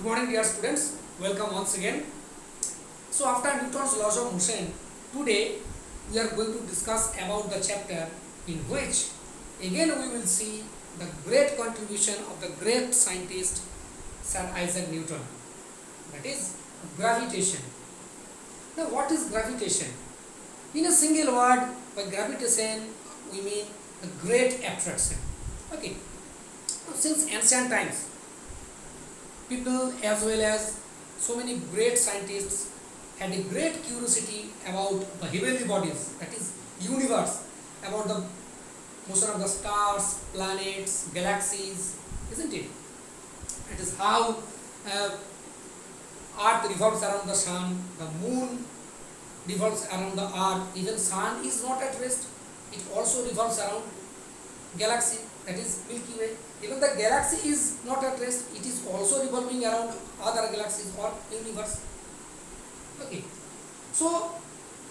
Good morning dear students, welcome once again. So after Newton's laws of motion, today we are going to discuss about the chapter in which again we will see the great contribution of the great scientist Sir Isaac Newton, that is gravitation. Now what is gravitation? In a single word, by gravitation we mean the great attraction. Okay. Now, since ancient times, people as well as so many great scientists had a great curiosity about the heavenly bodies, that is universe, about the motion of the stars, planets, galaxies, isn't it? It is how earth revolves around the sun, the moon revolves around the earth, even sun is not at rest, it also revolves around galaxy, that is Milky Way. Even the galaxy is not at rest, it is also revolving around other galaxies or universe. Okay, so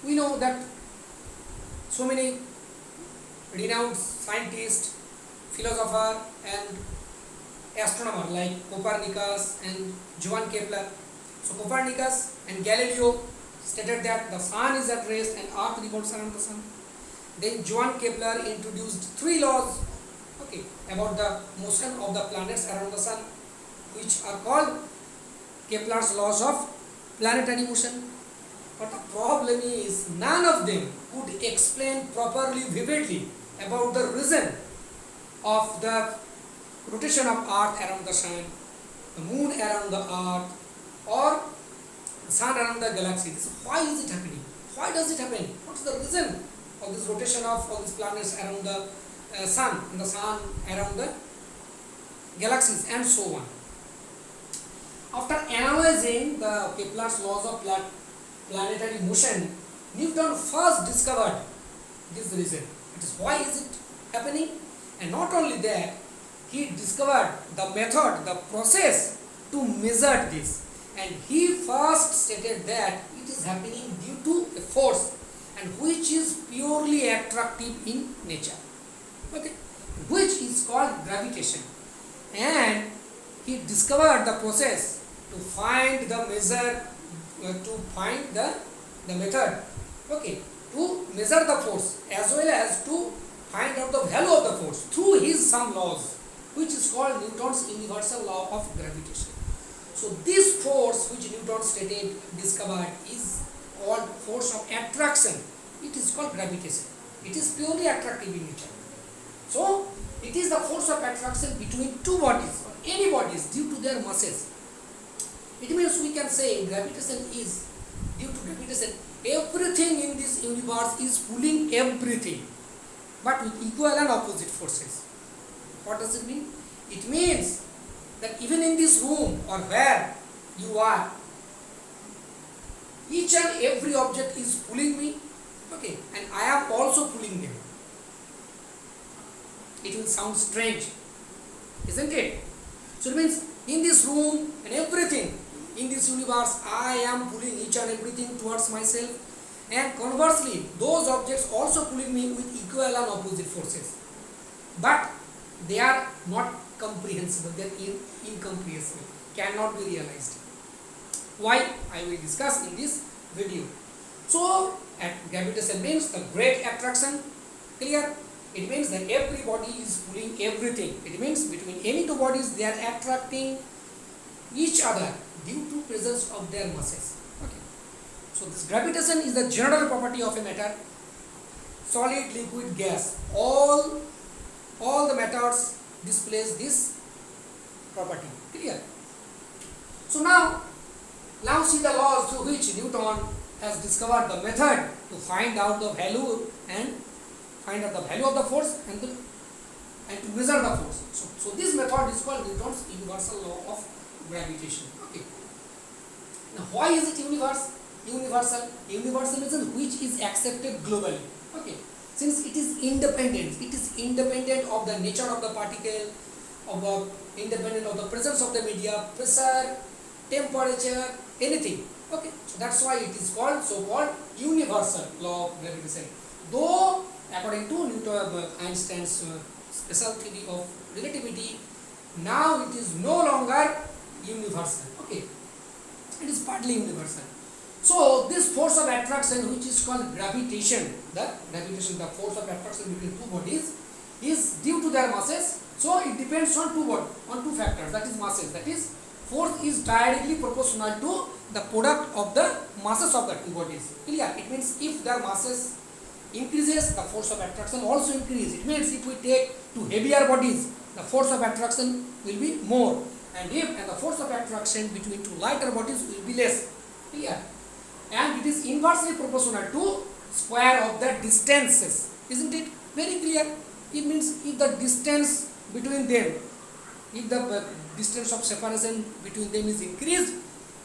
we know that so many renowned scientists, philosopher and astronomer like Copernicus and Johann Kepler. So Copernicus and Galileo stated that the sun is at rest and earth revolves around the sun. Then Johann Kepler introduced three laws, okay, about the motion of the planets around the sun, which are called Kepler's laws of planetary motion. But the problem is none of them could explain properly, vividly about the reason of the rotation of earth around the sun, the moon around the earth, or the sun around the galaxies. Why is it happening? Why does it happen? What is the reason of this rotation of all these planets around the sun, and the sun around the galaxies, and so on? After analyzing the Kepler's laws of planetary motion, Newton first discovered this reason. It is why is it happening, and not only that, he discovered the method, the process to measure this, and he first stated that it is happening due to a force, and which is purely attractive in nature, okay, which is called gravitation. And he discovered the process to find the measure, to find the method, okay, to measure the force as well as to find out the value of the force through his some laws, which is called Newton's universal law of gravitation. So this force which Newton stated, discovered, is called force of attraction. It is called gravitation. It is purely attractive in nature. So it is the force of attraction between two bodies or any bodies due to their masses. It means we can say gravitation is, due to gravitation, everything in this universe is pulling everything, but with equal and opposite forces. What does it mean? It means that even in this room or where you are, each and every object is pulling me, okay, and I am also pulling them. It will sound strange, isn't it? So it means in this room and everything in this universe, I am pulling each and everything towards myself, and conversely those objects also pulling me with equal and opposite forces, but they are not comprehensible, they are incomprehensible, cannot be realized. Why? I will discuss in this video. So gravitation means the great attraction, clear? It means that every body is pulling everything. It means between any two bodies they are attracting each other due to presence of their masses. Okay. So this gravitation is the general property of a matter, solid, liquid, gas. All the matters displays this property. Clear? So now see the laws through which Newton has discovered the method to find out the value and find out the value of the force and to measure the force. So this method is called Newton's universal law of gravitation. Okay. Now why is it universal? Universalism which is accepted globally. Okay. Since it is independent of the nature of the particle, independent of the presence of the media, pressure, temperature, anything. Okay, so that's why it is called so-called universal law of gravitation. Though according to Newton, Einstein's special theory of relativity, now it is no longer universal. Okay, it is partly universal. So this force of attraction, which is called gravitation, the force of attraction between two bodies is due to their masses. So it depends on two factors, that is masses. That is, force is directly proportional to the product of the masses of the two bodies. Clear? It means if their masses increases, the force of attraction also increases. It means if we take two heavier bodies, the force of attraction will be more, and the force of attraction between two lighter bodies will be less. Clear? And it is inversely proportional to square of the distances. Isn't it very clear? It means if the distance between them, if the distance of separation between them is increased,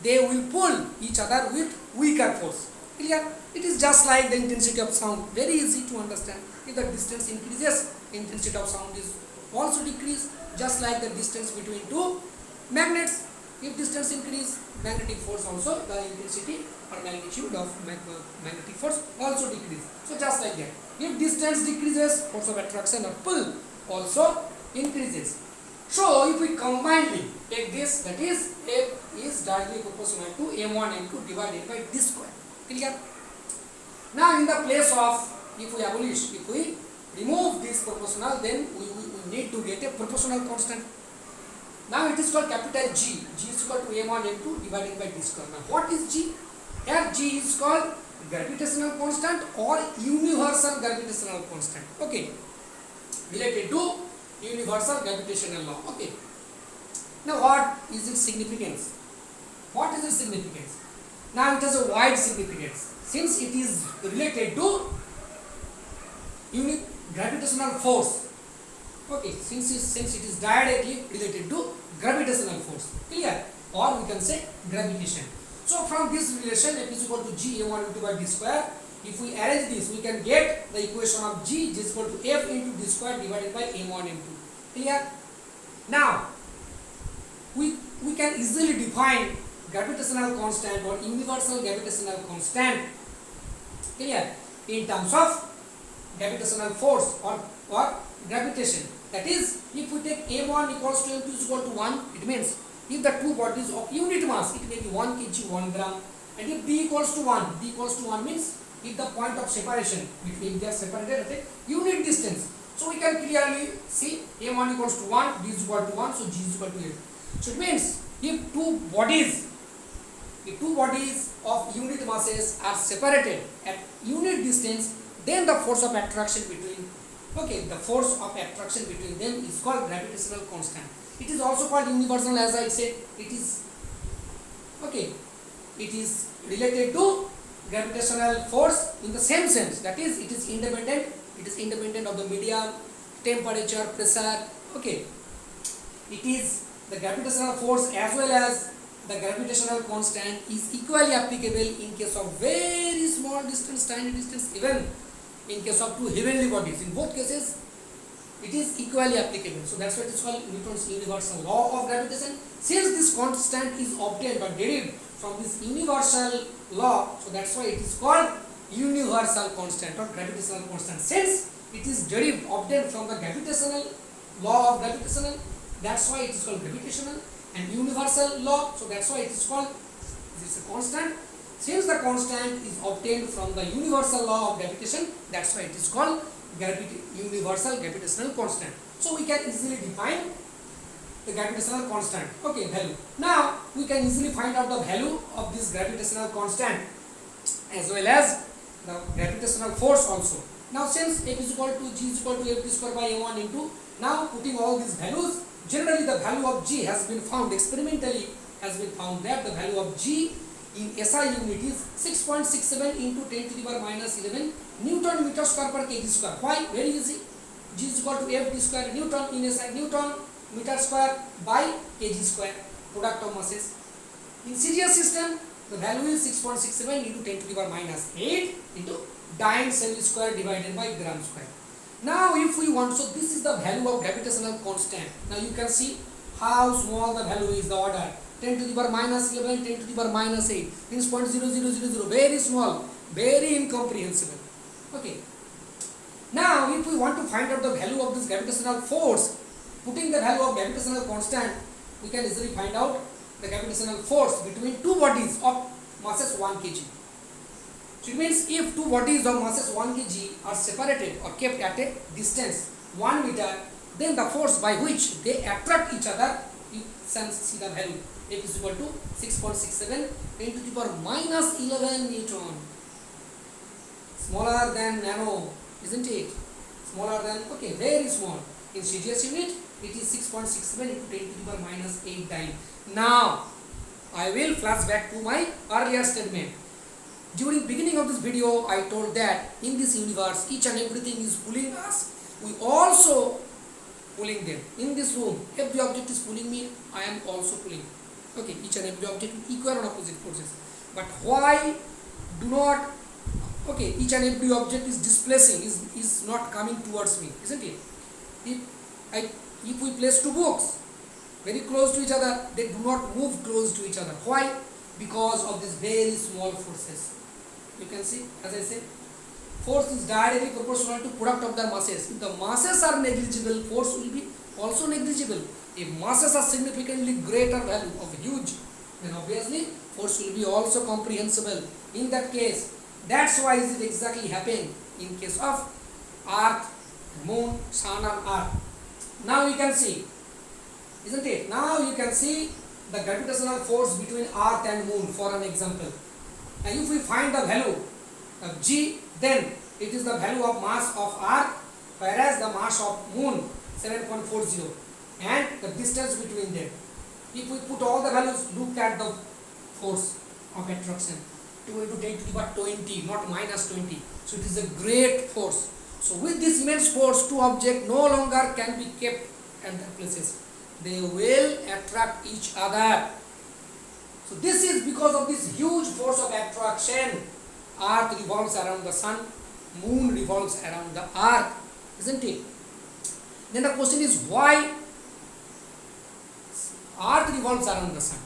they will pull each other with weaker force. Clear? It is just like the intensity of sound. Very easy to understand. If the distance increases, intensity of sound is also decreased, just like the distance between two magnets. If distance increase, magnetic force also, the intensity or magnitude of magnetic force also decrease. So just like that. If distance decreases, force of attraction or pull also increases. So if we combinedly take this, that is, F is directly proportional to m1 m2 divided by d square. Clear? Now in the place of, if we remove this proportional, then we need to get a proportional constant. Now it is called capital G. G is equal to m1 m2 divided by d square. Now what is G? Here G is called gravitational constant or universal gravitational constant. Okay, related to universal gravitational law. Okay. Now what is its significance? What is its significance? Now it has a wide significance, since it is related to gravitational force. Okay, since it is directly related to gravitational force. Clear? Or we can say gravitation. So from this relation, F is equal to G m1 into by d square. If we arrange this, we can get the equation of G is equal to F into d square divided by m1 m2. Clear? Now we can easily define gravitational constant or universal gravitational constant. Clear? In terms of gravitational force or gravitation. That is, if we take m1 equals to m2 is equal to 1, it means if the two bodies of unit mass, it may be 1 kg 1 gram, and if d equals to 1 means if the point of separation between they are separated at a unit distance. So we can clearly see m1 equals to 1, d is equal to 1, so g is equal to 8. So it means if two bodies of unit masses are separated at unit distance, then the force of attraction between them is called gravitational constant. It is also called universal, as I said. It is related to gravitational force in the same sense, that is, it is independent of the medium, temperature, pressure. Okay, it is the gravitational force as well as the gravitational constant is equally applicable in case of very small distance, tiny distance, even in case of two heavenly bodies. In both cases it is equally applicable. So that's why it is called Newton's universal law of gravitation. Since this constant is obtained or derived from this universal law, so that's why it is called universal constant or gravitational constant. Since it is obtained from the gravitational law of gravitational, that's why it is called gravitational and universal law. So that's why it is called this constant. Since the constant is obtained from the universal law of gravitation, that's why it is called universal gravitational constant. So we can easily define the gravitational constant. Okay, value. Now we can easily find out the value of this gravitational constant as well as the gravitational force also. Now since F is equal to G is equal to F d square by m1 into, now putting all these values, generally the value of G has been found experimentally, has been found that the value of G in SI unit is 6.67 into 10 to the power minus 11 Newton meter square per kg square. Why? Very easy. G is equal to F d square Newton in SI, Newton meter square by kg square, product of masses. In series system, the value is 6.67 into 10 to the power minus 8 into Dine semi square divided by gram square. Now if we want, so this is the value of gravitational constant. Now you can see how small the value is, the order 10 to the power minus 11, 10 to the power minus 8 means 0.0000, very small, very incomprehensible. Okay. Now if we want to find out the value of this gravitational force, putting the value of gravitational constant, we can easily find out the gravitational force between two bodies of masses 1 kg. So it means if two bodies of masses 1 kg are separated or kept at a distance 1 meter, then the force by which they attract each other, you can see the value. F is equal to 6.67 10 to the power minus 11 Newton. Smaller than nano, isn't it? Smaller than, okay, very small. In CGS unit, it is 6.67 into 10 to the power minus 8 dyne. Now, I will flash back to my earlier statement. During beginning of this video, I told that in this universe, each and everything is pulling us. We also pulling them. In this room, every object is pulling me, I am also pulling. Okay, each and every object with equal and opposite forces. But why do not, okay, each and every object is displacing, is not coming towards me, isn't it? If we place two books very close to each other, they do not move close to each other. Why? Because of these very small forces. You can see, as I said, force is directly proportional to product of their masses. If the masses are negligible, force will be also negligible. If masses are significantly greater value of huge, then obviously force will be also comprehensible. In that case, that's why is it exactly happening in case of Earth, Moon, Sun and Earth. Now you can see, isn't it? Now you can see the gravitational force between Earth and Moon for an example. And if we find the value of G, then it is the value of mass of Earth, whereas the mass of Moon 7.40 and the distance between them. If we put all the values, look at the force of attraction, 2 into 10 to the power 20, not minus 20. So it is a great force. So with this immense force, two objects no longer can be kept at their places. They will attract each other. So this is because of this huge force of attraction. Earth revolves around the sun, Moon revolves around the Earth, isn't it? Then the question is, why Earth revolves around the sun,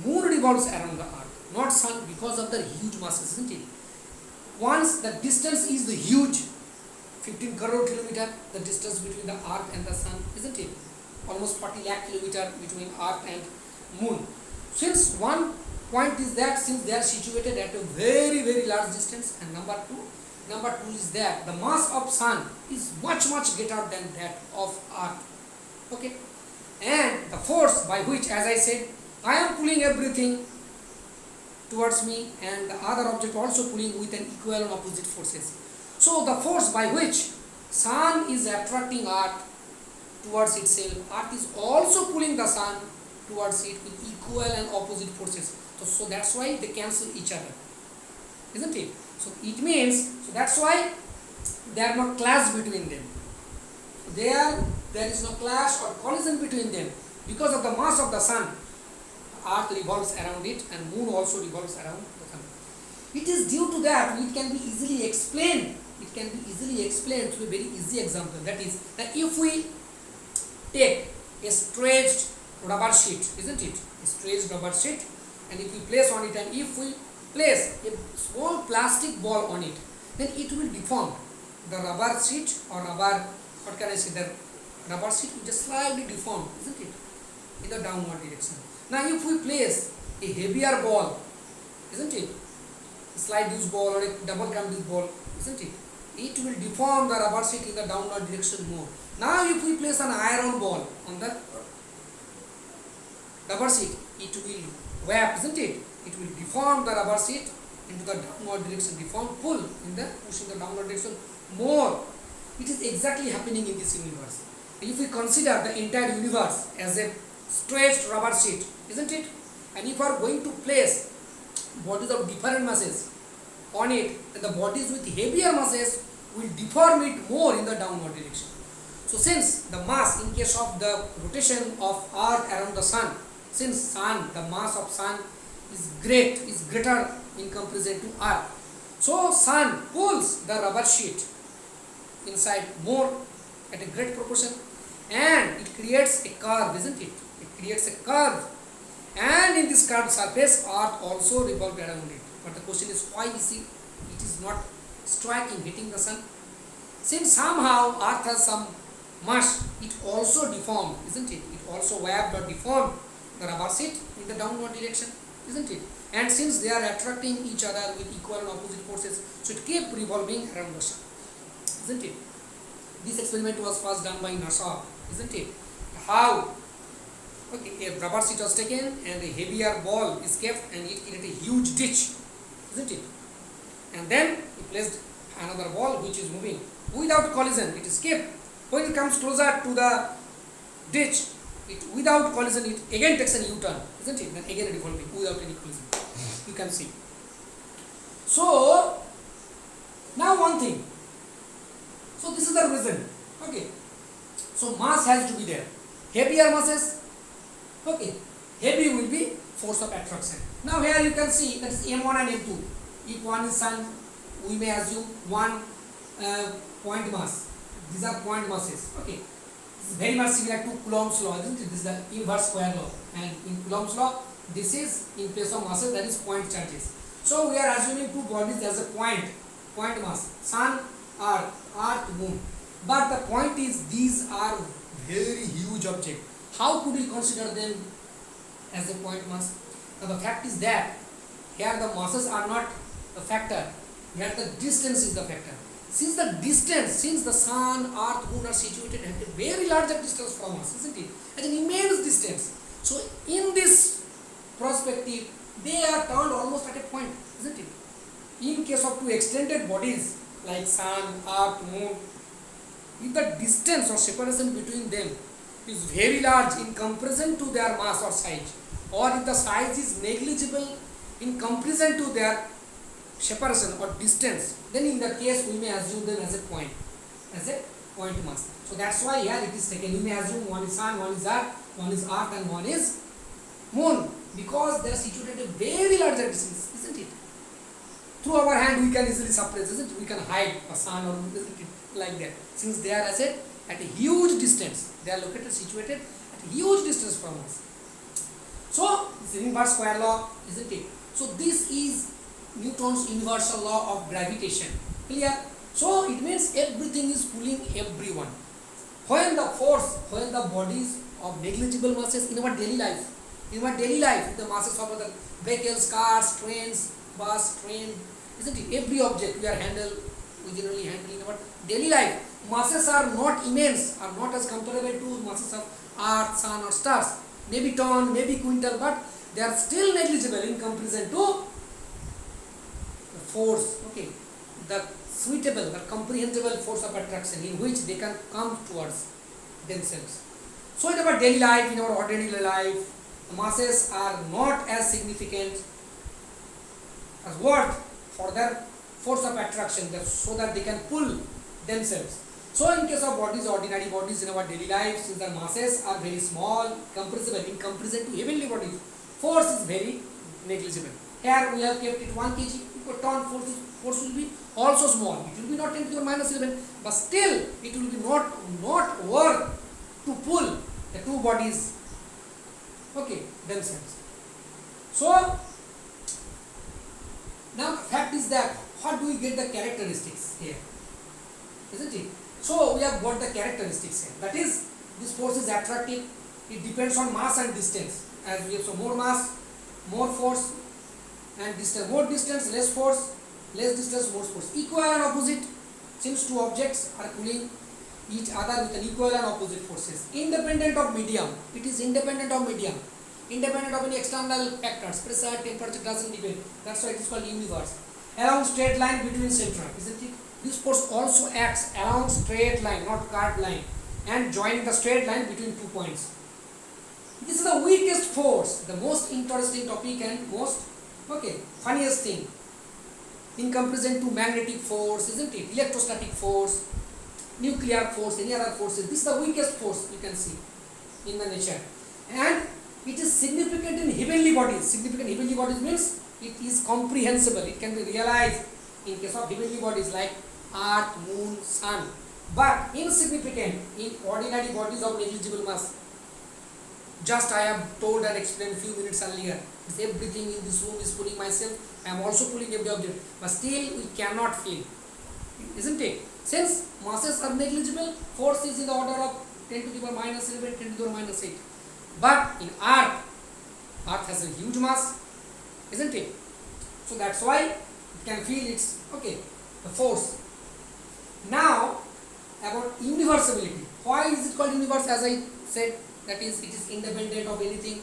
Moon revolves around the Earth, not sun? Because of the huge masses, isn't it? Once the distance is the huge, 15 crore kilometer, the distance between the Earth and the sun, isn't it? Almost 40 lakh kilometer between Earth and Moon. Since one point is that since they are situated at a very large distance, and number two is that the mass of sun is much greater than that of Earth. Okay, and the force by which, as I said, I am pulling everything towards me and the other object also pulling with an equal and opposite forces. So the force by which sun is attracting Earth towards itself, Earth is also pulling the sun towards it with equal and opposite forces. So that's why they cancel each other, isn't it? So it means, so that's why there are no clash between them. There is no clash or collision between them because of the mass of the sun. Earth revolves around it and Moon also revolves around the sun. It is due to that it can be easily explained. It can be easily explained through a very easy example. That is, that if we take a stretched rubber sheet, isn't it? A stretched rubber sheet, and if we place on it, and if we place a small plastic ball on it, then it will deform. The rubber sheet or rubber, what can I say, the rubber sheet will just slightly deform, isn't it? In the downward direction. Now if we place a heavier ball, isn't it? A slide use ball or a double cam use ball, isn't it? It will deform the rubber sheet in the downward direction more. Now if we place an iron ball on the rubber sheet, it will wrap, isn't it? It will deform the rubber sheet into the downward direction, deform, pull in the pushing the downward direction more. It is exactly happening in this universe. If we consider the entire universe as a stretched rubber sheet, isn't it? And if we are going to place bodies of different masses on it, then the bodies with heavier masses will deform it more in the downward direction. So since the mass, in case of the rotation of Earth around the sun, since sun, the mass of sun is greater in comparison to Earth, so sun pulls the rubber sheet inside more at a great proportion, and it creates a curve, isn't it? It creates a curve, and in this curved surface, Earth also revolves around it. But the question is, why is it is not striking, hitting the sun? Since somehow Earth has some mass, it also deformed, isn't it? It also waved or deformed the rubber seat in the downward direction, isn't it? And since they are attracting each other with equal and opposite forces, so it kept revolving around the sun, isn't it? This experiment was first done by NASA, isn't it? How? Okay, a rubber seat was taken and a heavier ball is kept and it hit a huge ditch, isn't it? And then he placed another ball which is moving without collision. It is kept. When it comes closer to the ditch, without collision, it again takes a U-turn, isn't it? Then again revolving without any collision. You can see. So now one thing. So this is the reason. Okay. So mass has to be there. Heavier masses. Okay. Heavy will be force of attraction. Now here you can see that is M1 and M2. If one is sun, we may assume one point mass. These are point masses. Okay. This is very much similar to Coulomb's law, isn't it? This is the inverse square law. And in Coulomb's law, this is in place of masses, that is point charges. So we are assuming two bodies as a point mass. Sun, Earth, Moon. But the point is, these are very huge objects. How could we consider them as a point mass? Now the fact is that here the masses are not a factor. Here the distance is the factor. Since the sun, earth, moon are situated at a very larger distance from us, isn't it? At an immense distance. So in this perspective, they are turned almost at a point, isn't it? In case of two extended bodies like sun, earth, moon, if the distance or separation between them is very large in comparison to their mass or size, or if the size is negligible in comparison to their separation or distance, then in that case we may assume them as a point mass. So that's why here it is taken. We may assume one is sun, one is earth and one is moon, because they are situated at a very larger distance, isn't it? Through our hand we can easily suppress, isn't it? We can hide a sun or isn't it? Like that. Since they are at a huge distance, they are situated at a huge distance from us. So it's the inverse square law, isn't it? So this is Newton's universal law of gravitation. Clear? So it means everything is pulling everyone. When the bodies of negligible masses in our daily life, the masses of other vehicles, cars, trains, bus, train, isn't it? Every object we generally handle in our daily life. Masses are not immense, are not as comparable to masses of earth, sun or stars. Maybe ton, maybe quintal, but they are still negligible in comparison to the force, okay, the suitable, the comprehensible force of attraction in which they can come towards themselves. So in our daily life, in our ordinary life, the masses are not as significant as what? For their force of attraction, so that they can pull themselves. So in case of bodies, ordinary bodies in our daily life, since their masses are very small, compressible in comparison to heavenly bodies, force is very negligible. Here we have kept it 1 kg, per ton, force will be also small. It will be not 10 to the minus 11, but still it will be not worth to pull the two bodies, okay, themselves. So now the fact is that, how do we get the characteristics here? Isn't it? So we have got the characteristics here. That is, this force is attractive. It depends on mass and distance. As we have, so more mass, more force, and distance. More distance, less force. Less distance, more force. Equal and opposite. Since two objects are pulling each other with an equal and opposite forces. Independent of medium. It is independent of medium. Independent of any external factors. Pressure, temperature doesn't depend. That's why it is called universe. Along straight line between centra, isn't it? This force also acts along straight line, not curved line, and joining the straight line between 2 points. This is the weakest force, the most interesting topic and most funniest thing in comparison to magnetic force, isn't it? Electrostatic force, nuclear force, any other forces. This is the weakest force you can see in the nature, and it is significant in heavenly bodies. Significant heavenly bodies means it is comprehensible. It can be realized in case of heavenly bodies like earth, moon, sun, but insignificant in ordinary bodies of negligible mass. Just I have told and explained a few minutes earlier. Everything in this room is pulling myself. I am also pulling every object, but still we cannot feel, isn't it? Since masses are negligible, force is in the order of 10 to the power minus 11, 10 to the power minus 8. But in earth, Earth has a huge mass, isn't it? So that's why it can feel its the force. Now about universality. Why is it called universe? As I said, that is, it is independent of anything.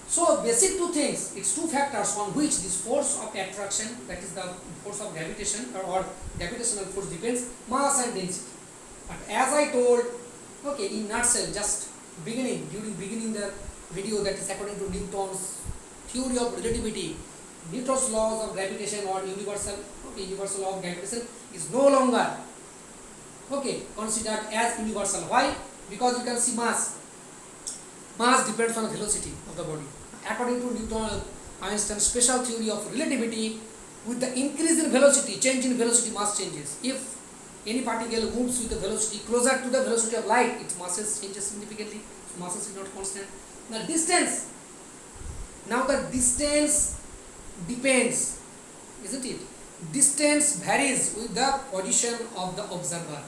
So basic two things, it's two factors on which this force of attraction, that is the force of gravitation or gravitational force, depends: mass and density. But as I told, in nutshell, just during beginning the video, that is according to Newton's theory of relativity, Newton's laws of gravitation or universal law of gravitation is no longer considered as universal. Why? Because you can see mass depends on the velocity of the body. According to Newton Einstein's special theory of relativity, with the increase in velocity, change in velocity, mass changes. If any particle moves with the velocity closer to the velocity of light, its masses changes significantly. So masses is not constant. The distance, now the distance depends, isn't it? Distance varies with the position of the observer.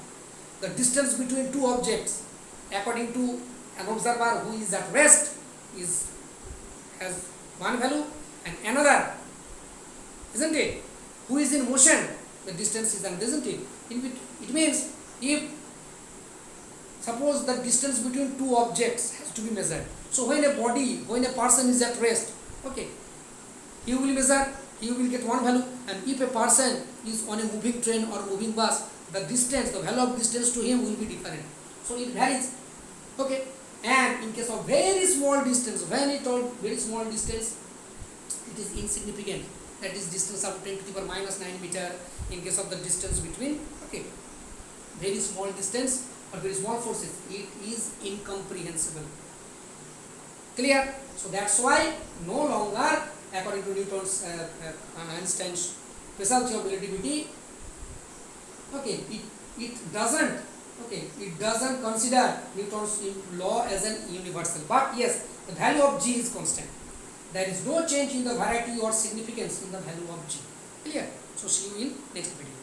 The distance between two objects, according to an observer who is at rest, has one value, and another, isn't it, who is in motion, the distance is another, isn't it? It means, if suppose the distance between two objects has to be measured, so when a person is at rest, he will measure, he will get one value, and if a person is on a moving train or moving bus, the value of distance to him will be different. So it varies. And in case of very small distance, when it told very small distance, it is insignificant. That is distance up to 10 to the power minus 9 meter. In case of the distance between very small distance or very small forces, it is incomprehensible. Clear? So that's why no longer, according to Newton's Einstein's special theory of relativity, it doesn't consider Newton's law as an universal. But yes, the value of G is constant. There is no change in the variety or significance in the value of G. Clear? So see you in next video.